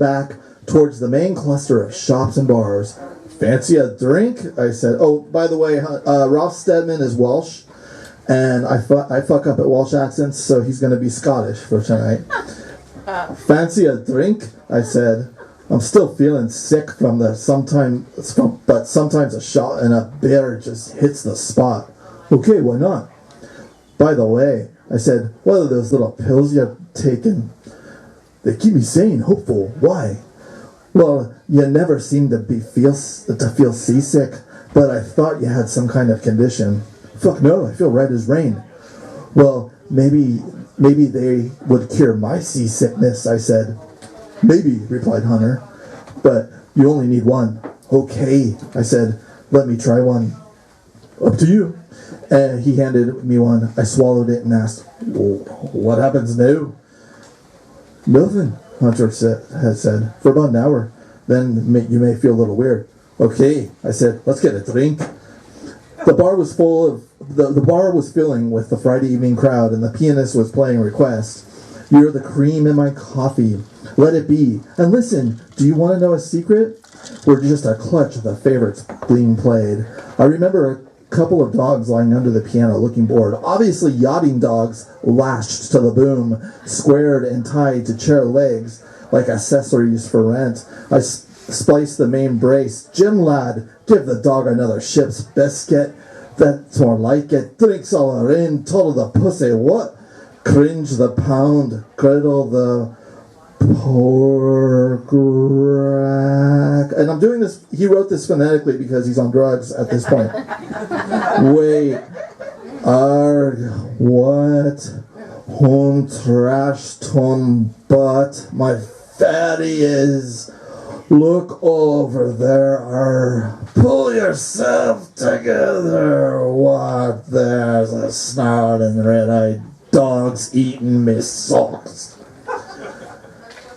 [SPEAKER 10] back towards the main cluster of shops and bars. Fancy a drink? I said. Oh, by the way, Ralph Steadman is Welsh, and I fuck up at Welsh accents, so he's going to be Scottish for tonight. Fancy a drink? I said. I'm still feeling sick from but sometimes a shot and a beer just hits the spot. Okay, why not? By the way, I said, what are those little pills you're taking? They keep me sane, hopeful. Why? Well, you never seem to feel seasick, but I thought you had some kind of condition. Fuck no, I feel right as rain. Well, maybe they would cure my seasickness, I said. Maybe, replied Hunter, but you only need one. Okay, I said, let me try one. Up to you. And he handed me one. I swallowed it and asked, well, what happens now? Nothing, Hunter had said, for about an hour. Then you may feel a little weird. Okay, I said, let's get a drink. The bar was filling with the Friday evening crowd, and the pianist was playing requests. You're the cream in my coffee. Let it be. And listen, do you want to know a secret? We're just a clutch of the favorites being played. I remember couple of dogs lying under the piano looking bored. Obviously yachting dogs lashed to the boom, squared and tied to chair legs like accessories for rent. I spliced the main brace. Jim lad, give the dog another ship's biscuit. That's more like it. Drinks all are in, total the pussy what? Cringe the pound, griddle the pork rack. And I'm doing this, he wrote this phonetically because he's on drugs at this point. Wait, what? Home trash ton butt, my fatty is. Look over there, pull yourself together. What? There's a snarling red-eyed dog's eating me socks.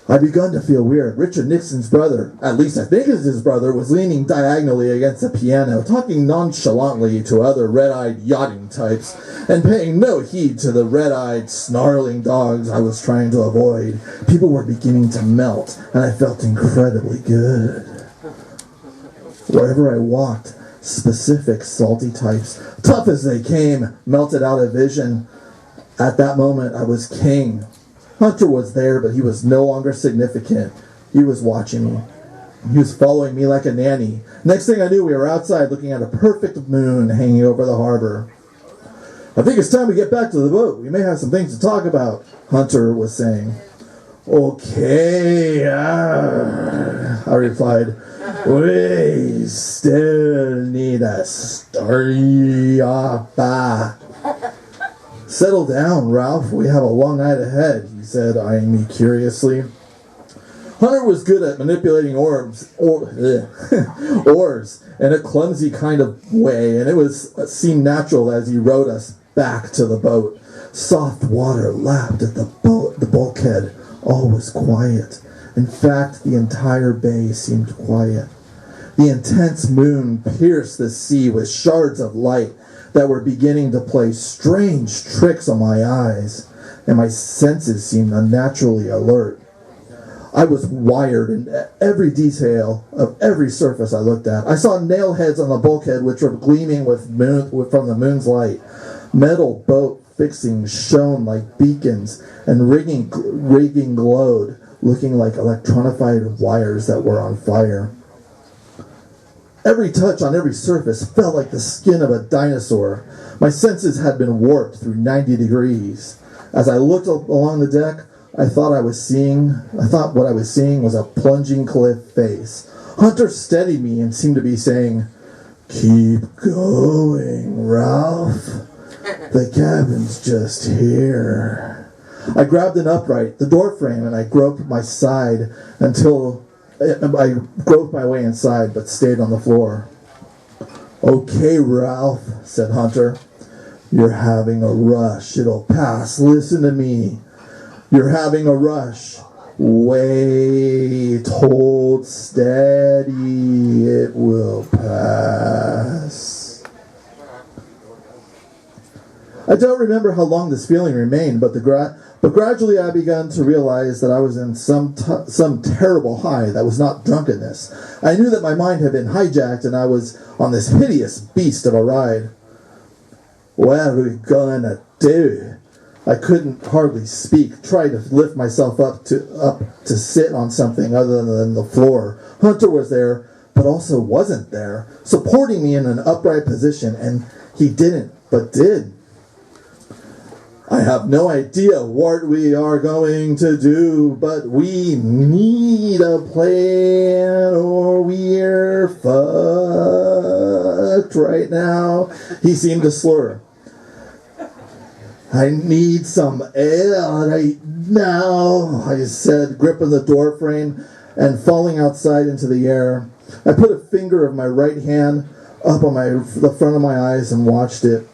[SPEAKER 10] I begun to feel weird. Richard Nixon's brother, at least I think it's his brother, was leaning diagonally against the piano, talking nonchalantly to other red-eyed yachting types, and paying no heed to the red-eyed, snarling dogs I was trying to avoid. People were beginning to melt, and I felt incredibly good. Wherever I walked, specific salty types, tough as they came, melted out of vision. At that moment, I was king. Hunter was there, but he was no longer significant. He was watching me. He was following me like a nanny. Next thing I knew, we were outside looking at a perfect moon hanging over the harbor. I think it's time we get back to the boat. We may have some things to talk about, Hunter was saying. Okay, I replied. We still need a story back. Settle down, Ralph. We have a long night ahead, he said, eyeing me curiously. Hunter was good at manipulating oars in a clumsy kind of way, and it seemed natural as he rowed us back to the boat. Soft water lapped at the bulkhead. All was quiet. In fact, the entire bay seemed quiet. The intense moon pierced the sea with shards of light that were beginning to play strange tricks on my eyes, and my senses seemed unnaturally alert. I was wired in every detail of every surface I looked at. I saw nail heads on the bulkhead which were gleaming from the moon's light. Metal boat fixings shone like beacons, and rigging glowed, looking like electronified wires that were on fire. Every touch on every surface felt like the skin of a dinosaur. My senses had been warped through 90 degrees. As I looked along the deck, I thought what I was seeing was a plunging cliff face. Hunter steadied me and seemed to be saying, "Keep going, Ralph. The cabin's just here." I grabbed an upright, the door frame, and I groped my way inside, but stayed on the floor. "Okay, Ralph," said Hunter. "You're having a rush. It'll pass. Listen to me. You're having a rush. Wait, hold steady. It will pass." I don't remember how long this feeling remained, but gradually I began to realize that I was in some terrible high that was not drunkenness. I knew that my mind had been hijacked and I was on this hideous beast of a ride. What are we gonna do? I couldn't hardly speak, tried to lift myself up to sit on something other than the floor. Hunter was there, but also wasn't there, supporting me in an upright position, and he didn't, but did. I have no idea what we are going to do, but we need a plan or we're fucked right now. He seemed to slur. I need some air right now, I said, gripping the door frame and falling outside into the air. I put a finger of my right hand up on the front of my eyes and watched it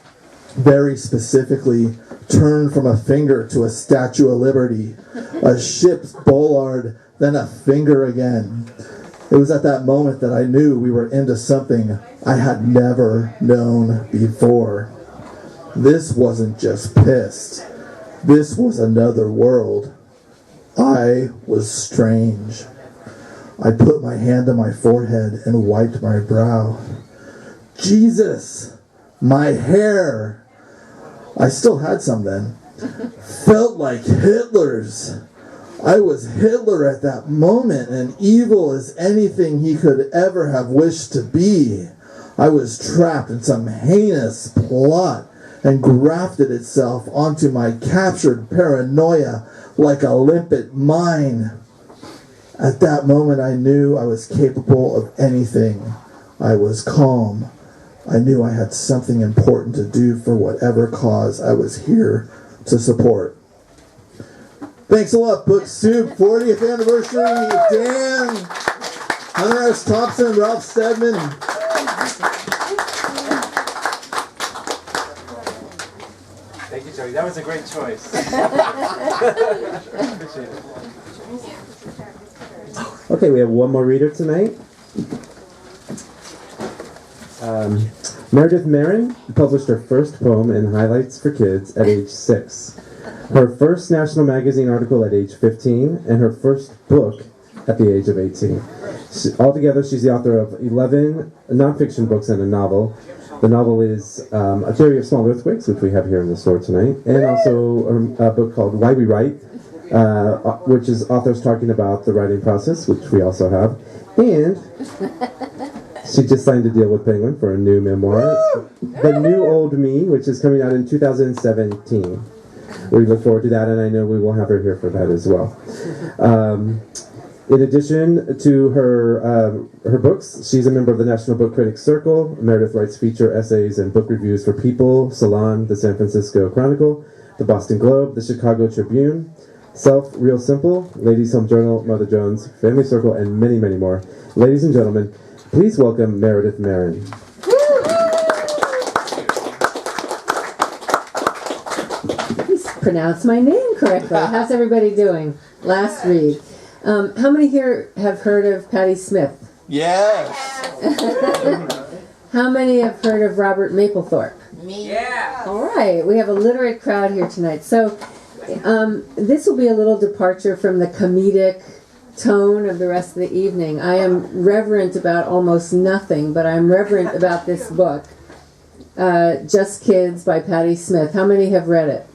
[SPEAKER 10] very specifically turn from a finger to a Statue of Liberty, a ship's bollard, then a finger again. It was at that moment that I knew we were into something I had never known before. This wasn't just pissed. This was another world. I was strange. I put my hand on my forehead and wiped my brow. Jesus! My hair, I still had some then, felt like Hitler's. I was Hitler at that moment, and evil as anything he could ever have wished to be. I was trapped in some heinous plot and grafted itself onto my captured paranoia like a limpet mine. At that moment, I knew I was capable of anything. I was calm. I knew I had something important to do for whatever cause I was here to support. Thanks a lot, Book Soup. 40th anniversary, Dan, Hunter S. Thompson, Ralph Steadman.
[SPEAKER 8] Thank you, Joey. That was a great choice. Appreciate it.
[SPEAKER 4] Okay, we have one more reader tonight. Meredith Marin published her first poem in Highlights for Kids at age 6. Her first national magazine article at age 15, and her first book at the age of 18. Altogether, she's the author of 11 nonfiction books and a novel. The novel is A Theory of Small Earthquakes, which we have here in the store tonight, and also a book called Why We Write, which is authors talking about the writing process, which we also have. And she just signed a deal with Penguin for a new memoir, The New Old Me, which is coming out in 2017. We look forward to that, and I know we will have her here for that as well. In addition to her books, she's a member of the National Book Critics Circle. Meredith writes feature essays and book reviews for People, Salon, the San Francisco Chronicle, the Boston Globe, the Chicago Tribune, Self, Real Simple, Ladies Home Journal, Mother Jones, Family Circle, and many, many more. Ladies and gentlemen, please welcome Meredith Marin.
[SPEAKER 11] Pronounce my name correctly. How's everybody doing? Last read. How many here have heard of Patti Smith?
[SPEAKER 10] Yes.
[SPEAKER 11] How many have heard of Robert Mapplethorpe?
[SPEAKER 1] Me. Yeah.
[SPEAKER 11] All right, we have a literate crowd here tonight. So this will be a little departure from the comedic tone of the rest of the evening. I am reverent about almost nothing, but I'm reverent about this book, Just Kids by Patti Smith. How many have read it?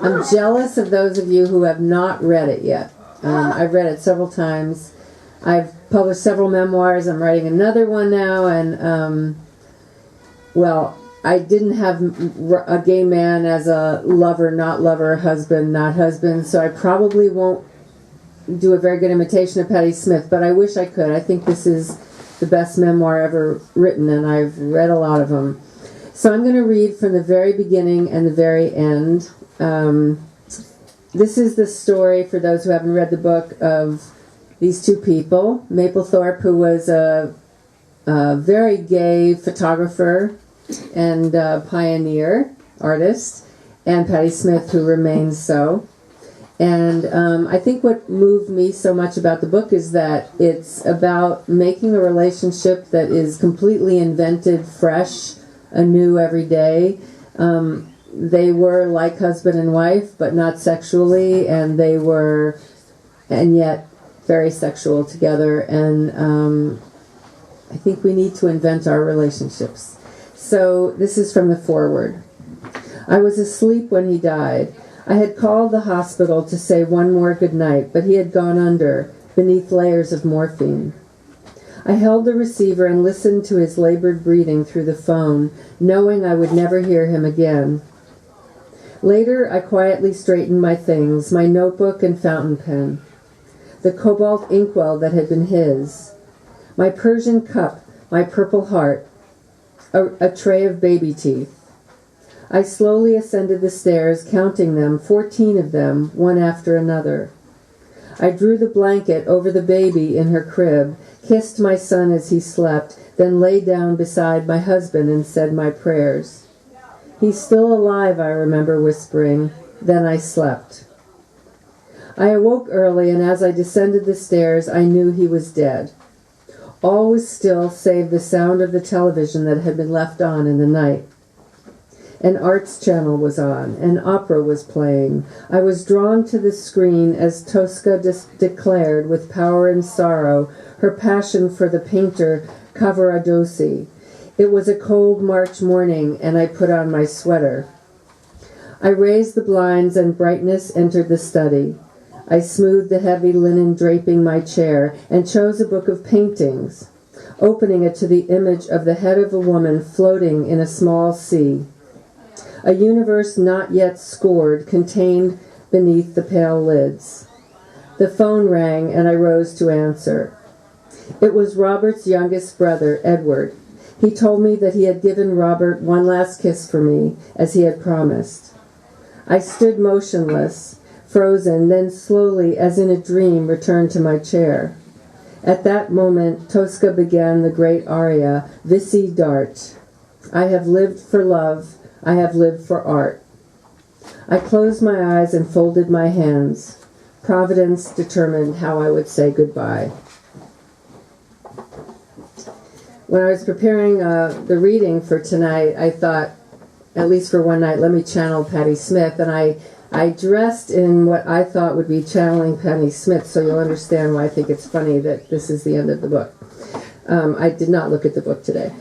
[SPEAKER 11] I'm jealous of those of you who have not read it yet. I've read it several times. I've published several memoirs. I'm writing another one now, and well, I didn't have a gay man as a lover, not lover, husband, not husband, so I probably won't do a very good imitation of Patti Smith, but I wish I could. I think this is the best memoir ever written, and I've read a lot of them. So I'm going to read from the very beginning and the very end. This is the story, for those who haven't read the book, of these two people. Mapplethorpe, who was a very gay photographer and pioneer artist, and Patti Smith, who remains so. And I think what moved me so much about the book is that it's about making a relationship that is completely invented, fresh, anew every day. They were like husband and wife, but not sexually, and yet very sexual together. And I think we need to invent our relationships. So this is from the foreword. I was asleep when he died. I had called the hospital to say one more good night, but he had gone under, beneath layers of morphine. I held the receiver and listened to his labored breathing through the phone, knowing I would never hear him again. Later, I quietly straightened my things, my notebook and fountain pen, the cobalt inkwell that had been his, my Persian cup, my purple heart, a tray of baby teeth. I slowly ascended the stairs, counting them, 14 of them, one after another. I drew the blanket over the baby in her crib, kissed my son as he slept, then lay down beside my husband and said my prayers. He's still alive, I remember whispering. Then I slept. I awoke early, and as I descended the stairs, I knew he was dead. All was still save the sound of the television that had been left on in the night. An arts channel was on. An opera was playing. I was drawn to the screen as Tosca declared, with power and sorrow, her passion for the painter Cavaradossi. It was a cold March morning, and I put on my sweater. I raised the blinds, and brightness entered the study. I smoothed the heavy linen draping my chair, and chose a book of paintings, opening it to the image of the head of a woman floating in a small sea. A universe not yet scored contained beneath the pale lids. The phone rang, and I rose to answer. It was Robert's youngest brother, Edward. He told me that he had given Robert one last kiss for me, as he had promised. I stood motionless, frozen, then slowly, as in a dream, returned to my chair. At that moment, Tosca began the great aria, Visi Dart. I have lived for love, I have lived for art. I closed my eyes and folded my hands. Providence determined how I would say goodbye. When I was preparing the reading for tonight, I thought, at least for one night, let me channel Patti Smith. And I dressed in what I thought would be channeling Patti Smith, so you'll understand why I think it's funny that this is the end of the book. I did not look at the book today.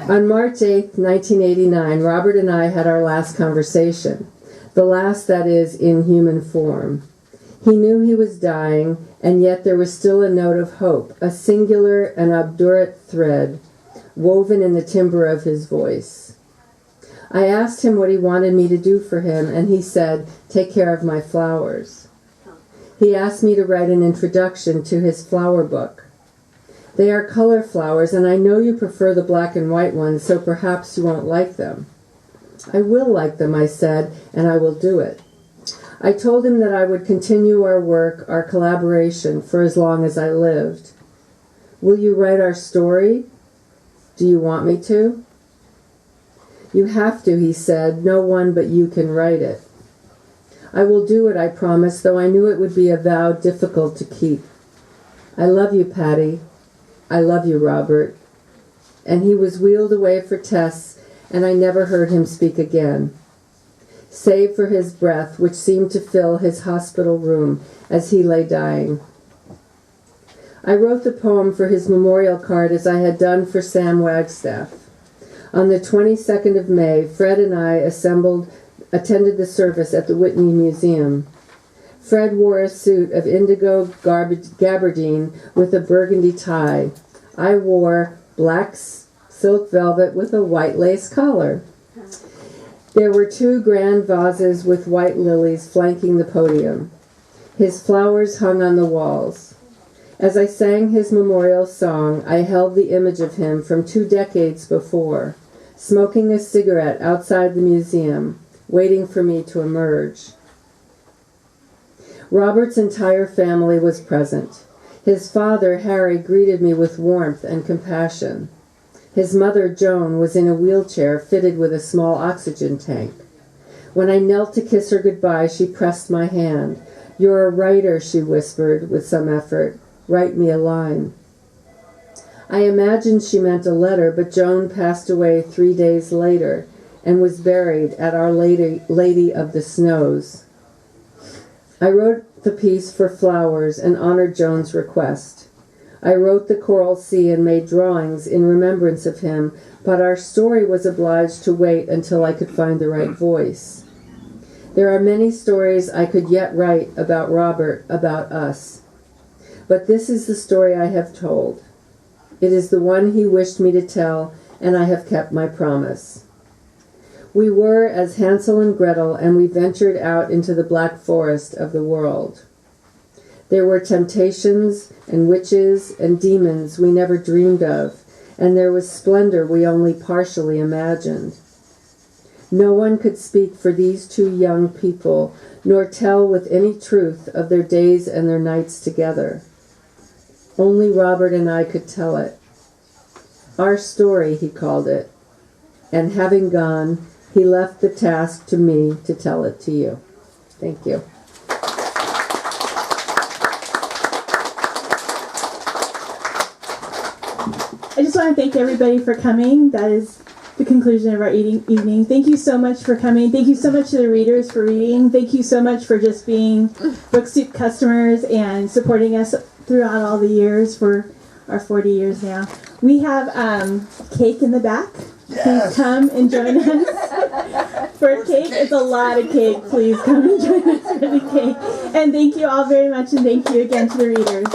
[SPEAKER 11] On March 8th, 1989, Robert and I had our last conversation. The last, that is, in human form. He knew he was dying, and yet there was still a note of hope, a singular and obdurate thread woven in the timbre of his voice. I asked him what he wanted me to do for him, and he said, "Take care of my flowers." He asked me to write an introduction to his flower book. They are color flowers, and I know you prefer the black and white ones, so perhaps you won't like them. I will like them, I said, and I will do it. I told him that I would continue our work, our collaboration, for as long as I lived. Will you write our story? Do you want me to? You have to, he said. No one but you can write it. I will do it, I promised, though I knew it would be a vow difficult to keep. I love you, Patti. I love you, Robert. And he was wheeled away for Tess, and I never heard him speak again, save for his breath, which seemed to fill his hospital room as he lay dying. I wrote the poem for his memorial card as I had done for Sam Wagstaff. On the 22nd of May, Fred and I attended the service at the Whitney Museum. Fred wore a suit of indigo gabardine with a burgundy tie. I wore black silk velvet with a white lace collar. There were 2 grand vases with white lilies flanking the podium. His flowers hung on the walls. As I sang his memorial song, I held the image of him from 2 decades before, smoking a cigarette outside the museum, waiting for me to emerge. Robert's entire family was present. His father, Harry, greeted me with warmth and compassion. His mother, Joan, was in a wheelchair fitted with a small oxygen tank. When I knelt to kiss her goodbye, she pressed my hand. "You're a writer," she whispered with some effort. "Write me a line." I imagined she meant a letter, but Joan passed away 3 days later and was buried at Our Lady of the Snows. I wrote the piece for flowers and honored Joan's request. I wrote the Coral Sea and made drawings in remembrance of him, but our story was obliged to wait until I could find the right voice. There are many stories I could yet write about Robert, about us. But this is the story I have told. It is the one he wished me to tell, and I have kept my promise. We were as Hansel and Gretel, and we ventured out into the black forest of the world. There were temptations and witches and demons we never dreamed of, and there was splendor we only partially imagined. No one could speak for these 2 young people, nor tell with any truth of their days and their nights together. Only Robert and I could tell it. Our story, he called it. And having gone, he left the task to me to tell it to you. Thank you.
[SPEAKER 12] I just want to thank everybody for coming. That is the conclusion of our evening. Thank you so much for coming. Thank you so much to the readers for reading. Thank you so much for just being Book Soup customers and supporting us throughout all the years. our 40 years now. We have cake in the back. Please come and join us for cake. It's a lot of cake. Please come and join us for the cake. And thank you all very much, and thank you again to the readers.